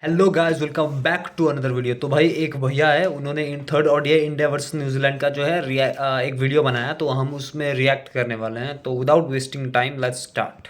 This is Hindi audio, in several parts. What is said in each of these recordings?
Hello guys, welcome back to another video. तो भाई एक भैया है, उन्होंने in third ODI India versus New Zealand का जो है एक वीडियो बनाया, तो हम उसमें रिएक्ट करने वाले हैं। तो without wasting time let's start.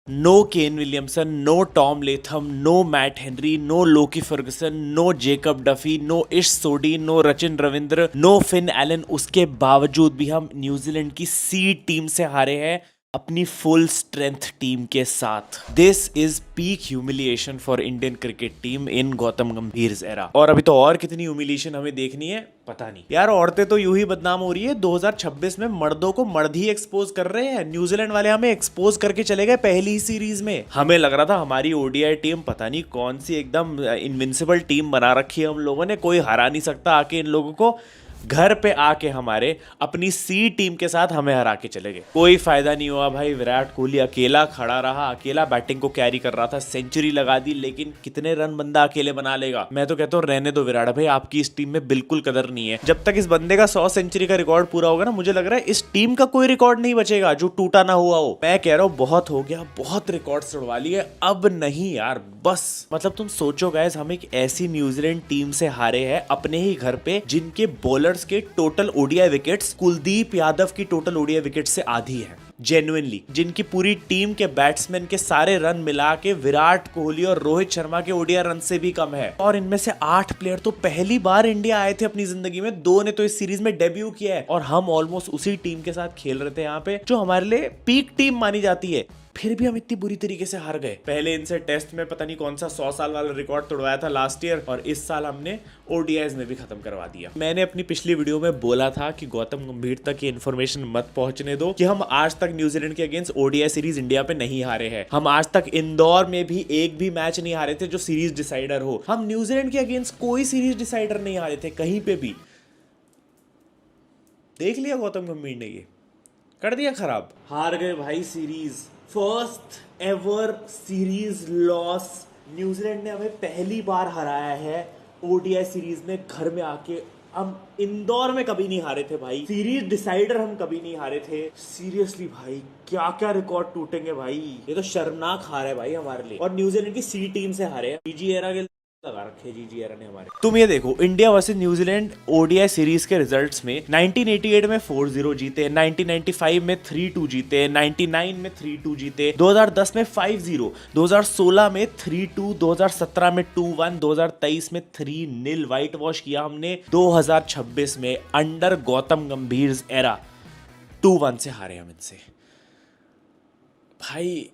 No Kane Williamson, no Tom Latham, no Matt Henry, no Loki Ferguson, no Jacob Duffy, no Ish Sodhi, no Rachin Ravindra, no Finn Allen। उसके बावजूद भी हम न्यूजीलैंड की सी टीम से हारे हैं अपनी फुल स्ट्रेंथ टीम के साथ। This is peak humiliation for Indian cricket team in Gautam Gambhir era. और अभी तो और कितनी ह्यूमिलिएशन हमें देखनी है पता नहीं यार। औरतें तो यूं ही बदनाम हो रही है। 2026 में मर्दों को मर्द ही एक्सपोज कर रहे हैं। न्यूजीलैंड वाले हमें एक्सपोज करके चले गए पहली ही सीरीज में। हमें लग रहा था हमारी ओडीआई टीम पता नहीं कौन सी एकदम इनविंसिबल टीम बना रखी है हम लोगों ने, कोई हरा नहीं सकता आके इन लोगों को। घर पे आके हमारे अपनी सी टीम के साथ हमें हरा के चले गए। कोई फायदा नहीं हुआ भाई। विराट कोहली अकेला खड़ा रहा, अकेला बैटिंग को कैरी कर रहा था, सेंचुरी लगा दी, लेकिन कितने रन बंदा अकेले बना लेगा। मैं तो कहता हूँ रहने दो विराट भाई, आपकी इस टीम में बिल्कुल कदर नहीं है। जब तक इस बंदे का 100 सेंचुरी का रिकॉर्ड पूरा होगा ना, मुझे लग रहा है इस टीम का कोई रिकॉर्ड नहीं बचेगा जो टूटा ना हुआ हो। मैं कह रहा हूँ बहुत हो गया, बहुत रिकॉर्ड तोड़वा लिए, अब नहीं यार बस। मतलब तुम सोचो गाइस, हम एक ऐसी न्यूजीलैंड टीम से हारे हैं अपने ही घर पे जिनके बॉलर्स के total ODI wickets Kuldeep Yadav की टोटल ओडीआई विकेट से आधी है। जेन्युइनली जिनकी पूरी टीम के बैट्समैन के सारे रन मिला के विराट कोहली और रोहित शर्मा के ओडीआई रन से भी कम है। और इनमें से 8 प्लेयर तो पहली बार इंडिया आए थे अपनी जिंदगी में, 2 ने तो इस सीरीज में डेब्यू किया है। और हम ऑलमोस्ट उसी टीम के साथ खेल रहे थे यहाँ पे जो हमारे लिए पीक टीम मानी जाती है, फिर भी हम इतनी बुरी तरीके से हार गए। पहले इनसे टेस्ट में पता नहीं कौन सा 100 साल वाला रिकॉर्ड तोड़वाया था लास्ट ईयर, और इस साल हमने ओडीआईज में भी खत्म करवा दिया। मैंने अपनी पिछली वीडियो में बोला था कि गौतम गंभीर तक ये इन्फॉर्मेशन मत पहुंचने दो कि हम आज तक न्यूजीलैंड के अगेंस्ट ओडीआई सीरीज इंडिया पे नहीं हारे हैं। हम आज तक इंदौर में भी एक भी मैच नहीं हारे थे जो सीरीज डिसाइडर हो। हम न्यूजीलैंड के अगेंस्ट कोई सीरीज डिसाइडर नहीं हारे थे कहीं पे भी। देख लिया गौतम गंभीर ने, ये कर दिया खराब। हार गए भाई series, first ever series loss. New Zealand ने हमें पहली बार हराया है ओडीआई सीरीज में घर में आके। हम इंदौर में कभी नहीं हारे थे भाई, सीरीज डिसाइडर हम कभी नहीं हारे थे। सीरियसली भाई क्या क्या रिकॉर्ड टूटेंगे भाई, ये तो शर्मनाक हार है भाई हमारे लिए। और न्यूजीलैंड की सी टीम से हारे हैं। जीजी एरा के लगा रखे जीजी एरा ने हमारे। तुम ये देखो, India versus New Zealand ODI series के रिजल्ट्स में 1988 में 4-0 जीते, 1995 में 3-2 जीते, 99 में 3-2 जीते, 2010 में 5-0, 2016 में 3-2, 2017 में 2-1, 2023 में 3-0 व्हाइट वॉश किया हमने। 2026 में अंडर गौतम गंभीर एरा 2-1 से हारे हम इनसे भाई।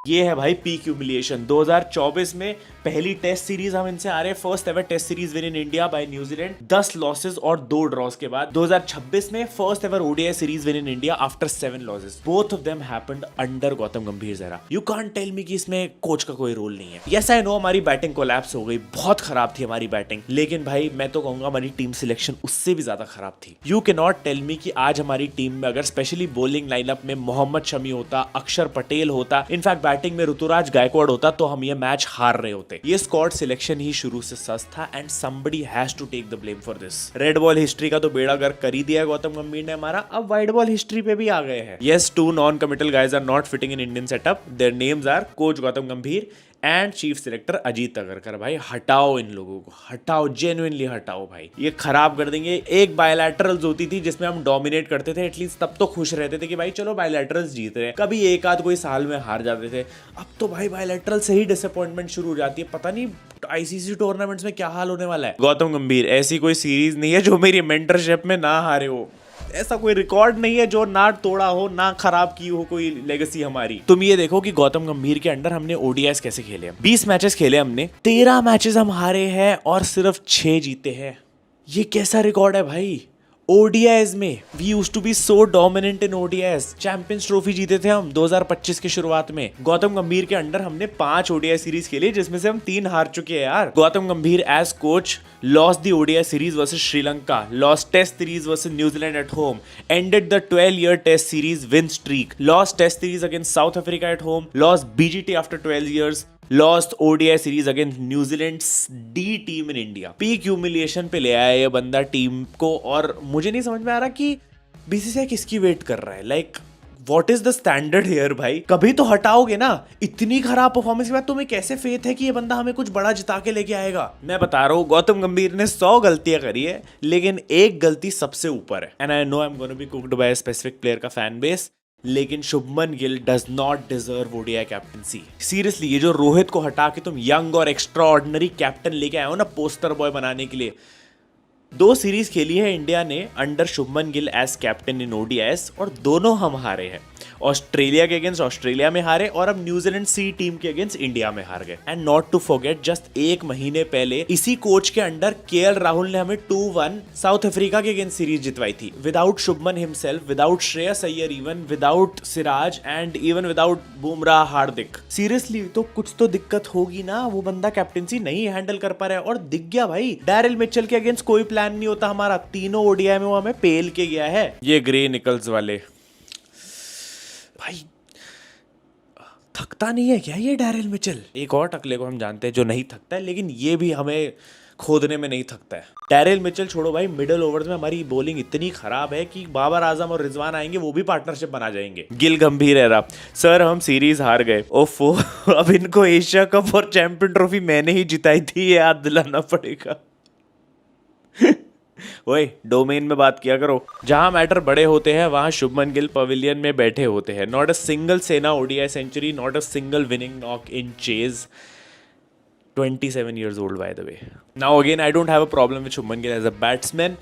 ये है भाई पीक ह्यूमिलिएशन। 2024 में पहली टेस्ट सीरीज हम इनसे आ रहे हैं, first ever test series win in India by न्यूजीलैंड, 10 लॉसेस और 2 ड्रॉस के बाद। 2026 में first ever ODI series win in India after 7 losses. Both of them happened under Gautam Gambhir era. You can't tell me कि इसमें कोच का कोई रोल नहीं है। यस आई नो हमारी बैटिंग कोलैप्स हो गई, बहुत खराब थी हमारी बैटिंग, लेकिन भाई मैं तो कहूंगा हमारी टीम सिलेक्शन उससे भी ज्यादा खराब थी। You can not tell me कि आज हमारी टीम में अगर स्पेशली बॉलिंग लाइनअप में मोहम्मद शमी होता, अक्षर पटेल होता, इनफैक्ट बैटिंग में ऋतुराज गायकवाड़ होता, तो हम ये मैच हार रहे होते। ये स्क्वाड सिलेक्शन ही शुरू से सस्त था and somebody has to take the blame for this. Red ball history का तो बेड़ा गर्क कर ही दिया है गौतम गंभीर ने हमारा, अब व्हाइट बॉल हिस्ट्री पे भी आ गए हैं। Yes, 2 non committal guys are not fitting in Indian setup. Their names are coach Gautam Gambhir and chief selector Ajit Agarkar. भाई हटाओ इन लोगों को, हटाओ, जेन्युइनली हटाओ भाई, ये खराब कर देंगे। एक बायलैटरल्स होती थी जिसमें हम डोमिनेट करते थे, एटलीस्ट तब तो खुश रहते थे कि भाई चलो बायलैटरल्स जीत रहे हैं। कभी एक आध कोई साल में हार जाते थे। अब तो भाई बायलैटरल से ही डिसअपॉइंटमेंट शुरू हो जाती है। पता नहीं आईसीसी टूर्नामेंट्स में क्या हाल होने वाला है। गौतम गंभीर, ऐसी कोई सीरीज नहीं है जो मेरी मेंटरशिप में ना हारे हो। ऐसा कोई रिकॉर्ड नहीं है जो ना तोड़ा हो, ना खराब की हो कोई लेगेसी हमारी। तुम ये देखो कि गौतम गंभीर के अंडर हमने ओडीआईस कैसे खेले। 20 मैचेस खेले हमने, 13 मैचेस हम हारे हैं और सिर्फ 6 जीते हैं। ये कैसा रिकॉर्ड है भाई ओडीआईज में। We used to be so dominant in ODIs. Champions Trophy जीते थे हम 2025 के शुरुआत में। गौतम गंभीर के अंडर हमने 5 ओडीआई सीरीज खेली जिसमें से हम 3 हार चुके हैं यार। Gautam Gambhir as coach lost the ODI series versus Sri Lanka, lost test series versus New Zealand at home, ended the 12-year test series win streak, lost test series against South Africa at home, lost BGT after 12 years, lost ODI series against New Zealand D team in India. Peak humiliation पे ले आया ये बंदा टीम को, और मुझे नहीं समझ में आ रहा कि बीसीसीआई किसकी वेट कर रहा है। Like what is the standard here भाई? कभी तो हटाओगे ना। इतनी खराब परफॉर्मेंस के बाद तुम्हें कैसे फेथ है कि ये बंदा हमें कुछ बड़ा जिता के लेके आएगा? मैं बता रहा हूँ, गौतम गंभीर ने 100 गलतियां करी है, लेकिन एक गलती सबसे ऊपर है। And I know I am gonna be cooked bye a specific player का फैन बेस, लेकिन Shubman Gill does not deserve ODI captaincy. Seriously, ये जो रोहित को हटा के तुम यंग और एक्स्ट्रा ऑर्डिनरी कैप्टन लेके आए हो ना पोस्टर बॉय बनाने के लिए, 2 सीरीज खेली है इंडिया ने under Shubman Gill as captain in ODIs और दोनों हम हारे हैं। ऑस्ट्रेलिया के अगेंस्ट ऑस्ट्रेलिया में हारे और अब न्यूजीलैंड सी टीम के अगेंस्ट इंडिया में हार गए। And not to forget, just 1 महीने पहले इसी कोच के अंडर केएल राहुल ने हमें 2-1 साउथ अफ्रीका के अगेंस्ट सीरीज जितवाई थी, without Shubman himself, without Shreyas Iyer, even without Siraj and even without Bumrah Hardik. Seriously, तो कुछ तो दिक्कत होगी ना। वो बंदा कैप्टनसी नहीं हैंडल कर पा रहा है और दिख गया भाई। डैरिल मिचेल के अगेंस्ट कोई प्लान नहीं होता हमारा, तीनों ओडीआई में वो हमें पेल के गया है। ये ग्रे निकल्स वाले भाई, थकता नहीं है क्या ये डैरिल मिचेल? एक और टकले को हम जानते हैं जो नहीं थकता है, लेकिन ये भी हमें खोदने में नहीं थकता है। डैरिल मिचेल छोड़ो भाई, मिडिल ओवर्स में हमारी बॉलिंग इतनी खराब है कि बाबर आजम और रिजवान आएंगे, वो भी पार्टनरशिप बना जाएंगे। गिल गंभीर है रहा, सर हम सीरीज हार गए, ओफो अब इनको एशिया कप और चैंपियन ट्रॉफी मैंने ही जिताई थी, ये याद दिलाना पड़ेगा। ओए, डोमेन में बात किया करो। जहां मैटर बड़े होते हैं वहां शुभमन गिल पवेलियन में बैठे होते हैं। Not a single SENA ODI century, not a single winning knock in chase. 27 years old by the way. Now again, I don't have a problem with Shubman Gill as a batsman,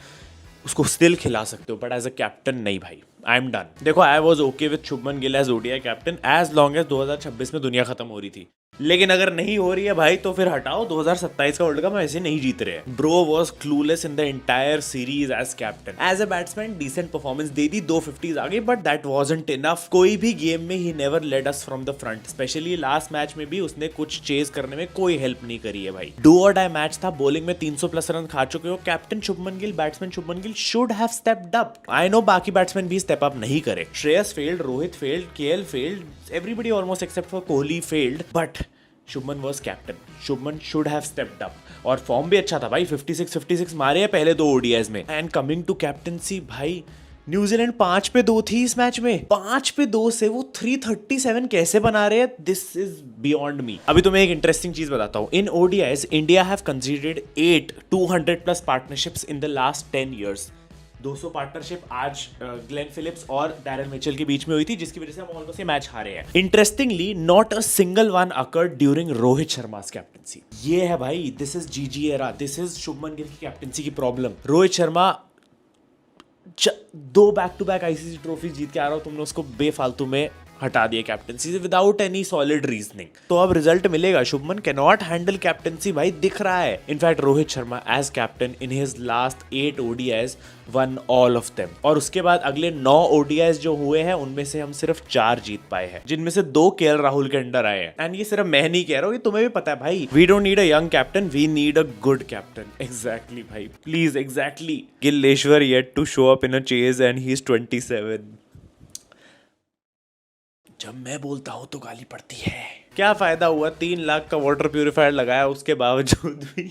उसको स्टिल खिला सकते हो, बट एज अ कैप्टन नहीं भाई। I am done. देखो, I was okay with Shubman Gill as ODI captain as long as 2026 में दुनिया खत्म हो रही थी, लेकिन अगर नहीं हो रही है भाई तो फिर हटाओ। 2027 का वर्ल्ड कप हम ऐसे नहीं जीत रहे हैं। Bro was clueless in the entire series as captain. As a batsman decent performance दे दी, 250s आ गई, बट दैट वाजंट इनफ। कोई भी गेम में ही never led us from the front, especially last match में भी उसने कुछ चेज करने में कोई हेल्प नहीं करी है भाई। डू और डाई मैच था, बॉलिंग में 300+ रन खा चुके हो। Captain Shubman Gill, batsman Shubman Gill should have stepped up. I know बाकी बैट्समैन भी स्टेप अप नहीं करे। Shreyas failed, Rohit failed, KL failed, everybody almost except for Kohli failed, but Shubman was captain. Shubman should have stepped up और फॉर्म भी अच्छा था भाई, 56 मारे हैं पहले 2 ओडीआईज में। एंड कमिंग टू कैप्टनसी भाई, न्यूजीलैंड 5 पे 2 थी इस मैच में, 5 पे 2 से वो 337 कैसे बना रहे हैं? This is beyond me. अभी तुम्हें एक इंटरेस्टिंग चीज बताता हूँ। इन ODIs India have considered 8 200+ partnerships in the last 10 years। 200 partnership आज ग्लेन फिलिप्स और डैरिल मिचेल के बीच में हुई थी, जिसकी वजह से हम ऑलमोस्ट ये मैच हारे हैं। Interestingly, not a single one occurred during Rohit Sharma's captaincy. ये है भाई, this is GG era, this is Shubman Gill की कैप्टनसी की problem. Rohit Sharma 2 back to back ICC trophy जीत के आ रहा हो, तुमने उसको बेफालतू में हटा दिया कैप्टनसी से विदाउट एनी सॉलिड रीजनिंग। तो अब रिजल्ट मिलेगा। Shubman can not handle captaincy भाई, दिख रहा है। In fact Rohit Sharma as captain in his last 8 ODIs won all of them, और उसके बाद अगले 9 ओडीआईज जो हुए हैं उनमें से हम सिर्फ 4 जीत पाए हैं, जिनमें से 2 केएल राहुल के अंडर आए हैं। एंड ये सिर्फ मैं नहीं कह रहा हूँ, ये तुम्हें भी पता है भाई। We don't need a young captain, we need a good captain. Exactly भाई, प्लीज, एग्जैक्टली। गिलेश्वर yet to show up in a chase and he is 27। जब मैं बोलता हूं तो गाली पड़ती है। क्या फायदा हुआ, 3 लाख का वाटर प्यूरिफायर लगाया, उसके बावजूद भी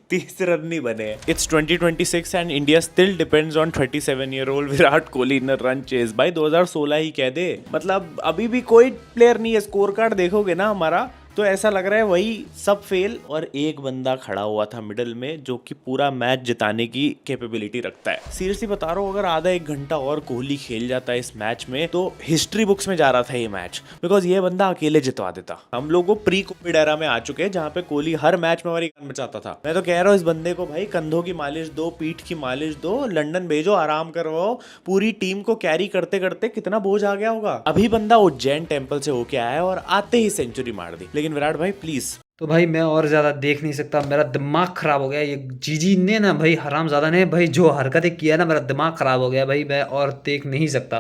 30 रन नहीं बने। It's 2026 and India still depends on 37-year-old Virat Kohli in run chase. भाई 2016 ही कह दे, मतलब अभी भी कोई प्लेयर नहीं है। स्कोर कार्ड देखोगे ना हमारा, तो ऐसा लग रहा है वही सब फेल और एक बंदा खड़ा हुआ था मिडिल में जो कि पूरा मैच जिताने की कैपेबिलिटी रखता है। सीरियसली बता रहा हूँ, अगर आधा 1 घंटा और कोहली खेल जाता है इस मैच में तो हिस्ट्री बुक्स में जा रहा था ये मैच, बिकॉज ये बंदा अकेले जितवा देता। हम लोग को प्री कोविड एरा में आ चुके हैं जहाँ पे कोहली हर मैच में हमारी गन बचाता था। मैं तो कह रहा हूँ इस बंदे को भाई कंधों की मालिश दो, पीठ की मालिश दो, लंदन भेजो, आराम करवाओ। पूरी टीम को कैरी करते करते कितना बोझ आ गया होगा। अभी बंदा उज्जैन टेम्पल से होके आया है और आते ही सेंचुरी मार दी। लेकिन विराट भाई प्लीज। तो भाई मैं और ज़्यादा देख नहीं सकता, मेरा दिमाग ख़राब हो गया। ये जीजी ने ना भाई, हरामज़ादा ने भाई जो हरकतें किया ना, मेरा दिमाग ख़राब हो गया भाई। मैं और देख नहीं सकता।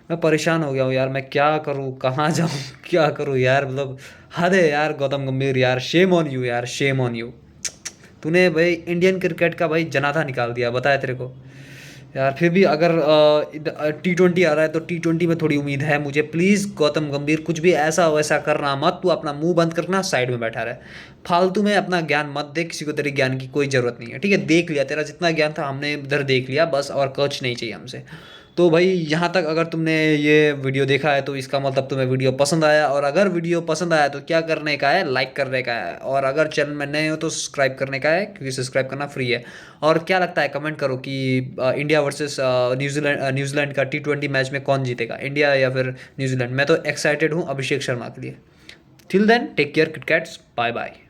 मैं परेशान हो गया हूँ यार, मैं क्या करूँ, कहाँ जाऊँ, क्या करूँ यार। मतलब हद है यार गौतम गंभीर यार, शेम ऑन यू यार, शेम ऑन यू। तूने भाई इंडियन क्रिकेट का भाई जनाथा निकाल दिया, बताया तेरे को यार फिर भी अगर T20 आ रहा है तो T20 में थोड़ी उम्मीद है मुझे। प्लीज़ गौतम गंभीर कुछ भी ऐसा वैसा करना मत, तू अपना मुंह बंद करना, साइड में बैठा रहे, फालतू में अपना ज्ञान मत दे किसी को, तेरे ज्ञान की कोई ज़रूरत नहीं है, ठीक है। देख लिया तेरा जितना ज्ञान था हमने इधर देख लिया बस, और कुछ नहीं चाहिए हमसे। तो भाई यहाँ तक अगर तुमने ये वीडियो देखा है तो इसका मतलब तुम्हें वीडियो पसंद आया, और अगर वीडियो पसंद आया तो क्या करने का है, लाइक करने का है, और अगर चैनल में नए हो तो सब्सक्राइब करने का है, क्योंकि सब्सक्राइब करना फ्री है। और क्या लगता है कमेंट करो कि इंडिया वर्सेस न्यूजीलैंड का T20 मैच में कौन जीतेगा, इंडिया या फिर न्यूजीलैंड। मैं तो एक्साइटेड हूँ अभिषेक शर्मा के लिए। Till then take care KitKats, bye bye.